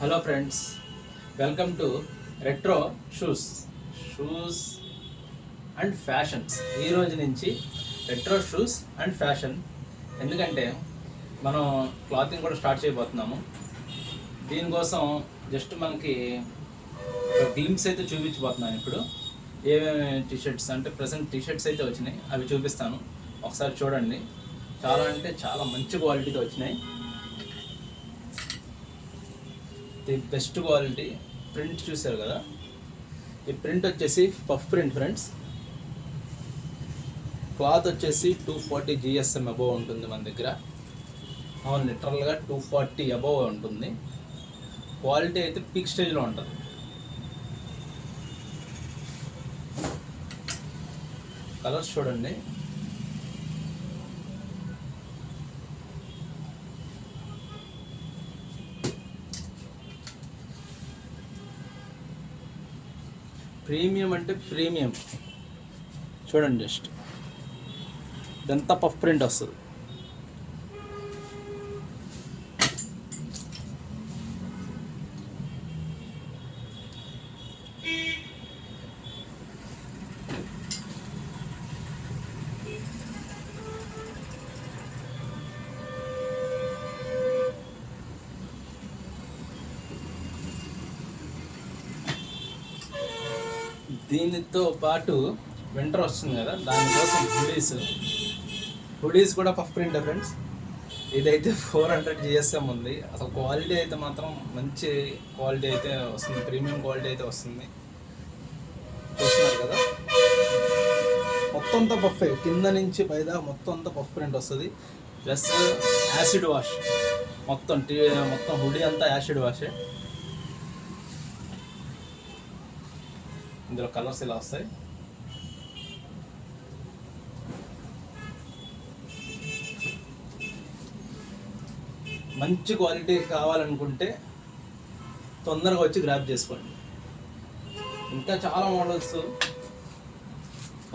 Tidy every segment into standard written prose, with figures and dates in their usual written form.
Hello friends, welcome to retro shoes and fashions. ఈ రోజు నుంచి రెట్రో షూస్ అండ్ ఫ్యాషన్, ఎందుకంటే మనం క్లాతింగ్ కూడా స్టార్ట్ చేయబోతున్నాము. దీనికోసం జస్ట్ మనకి గ్లిమ్స్ అయితే చూపించబోతున్నాను. ఇప్పుడు ఏమేమి టీషర్ట్స్ అంటే ప్రజెంట్ టీషర్ట్స్ అయితే వచ్చినాయి, అవి చూపిస్తాను. ఒకసారి చూడండి. చాలా అంటే చాలా మంచి క్వాలిటీతో వచ్చినాయి. ది బెస్ట్ క్వాలిటీ ప్రింట్ చూసారు కదా. ఈ ప్రింట్ వచ్చేసి పఫ్ ప్రింట్ ఫ్రెండ్స్. క్లాత్ వచ్చేసి 240 GSM అబోవ్ ఉంటుంది మన దగ్గర. అవును, లిటరల్గా 240 అబోవ్ ఉంటుంది. క్వాలిటీ అయితే పీక్ స్టేజ్లో ఉంటుంది. కలర్స్ చూడండి. ప్రీమియం అంటే ప్రీమియం చూడండి. జస్ట్ ఇదంతా పఫ్ ప్రింట్ వస్తుంది. దీనితో పాటు వింటర్ వస్తుంది కదా, దానికోసం హుడీస్ కూడా పఫ్ ప్రింట్ ఫ్రెండ్స్. ఇదైతే 400 GSM ఉంది. అసలు క్వాలిటీ అయితే మాత్రం మంచి క్వాలిటీ అయితే వస్తుంది, ప్రీమియం క్వాలిటీ అయితే వస్తుంది. చూస్తున్నారు కదా, మొత్తం అంతా పఫ్, కింద నుంచి పైదా మొత్తం అంతా పఫ్ ప్రింట్ వస్తుంది. ప్లస్ యాసిడ్ వాష్, మొత్తం హుడీ అంతా యాసిడ్ వాషే. ఇందులో కలర్స్ ఇలా వస్తాయి. మంచి క్వాలిటీ కావాలనుకుంటే తొందరగా వచ్చి గ్రాబ్ చేసుకోండి. ఇంకా చాలా మోడల్స్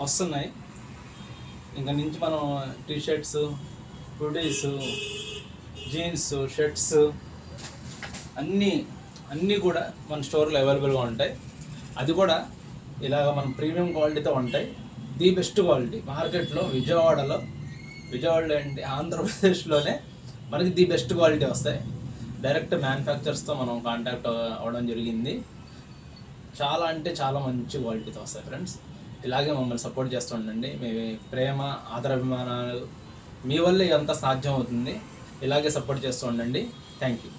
వస్తున్నాయి. ఇంకా నుంచి మనం టీషర్ట్స్, హుడీస్, జీన్స్, షర్ట్స్ అన్నీ కూడా మన స్టోర్లో అవైలబుల్గా ఉంటాయి. అది కూడా ఇలాగ మనం ప్రీమియం క్వాలిటీతో ఉంటాయి. ది బెస్ట్ క్వాలిటీ మార్కెట్లో విజయవాడలో ఏంటి, ఆంధ్రప్రదేశ్లోనే మనకి ది బెస్ట్ క్వాలిటీ వస్తాయి. డైరెక్ట్ మ్యానుఫ్యాక్చర్స్తో మనం కాంటాక్ట్ అవ్వడం జరిగింది. చాలా అంటే చాలా మంచి క్వాలిటీతో వస్తాయి ఫ్రెండ్స్. ఇలాగే మమ్మల్ని సపోర్ట్ చేస్తూ ఉండండి. మీ ప్రేమ, ఆదరాభిమానాలు మీ వల్లే ఇదంతా సాధ్యం అవుతుంది. ఇలాగే సపోర్ట్ చేస్తూ ఉండండి. Thank you.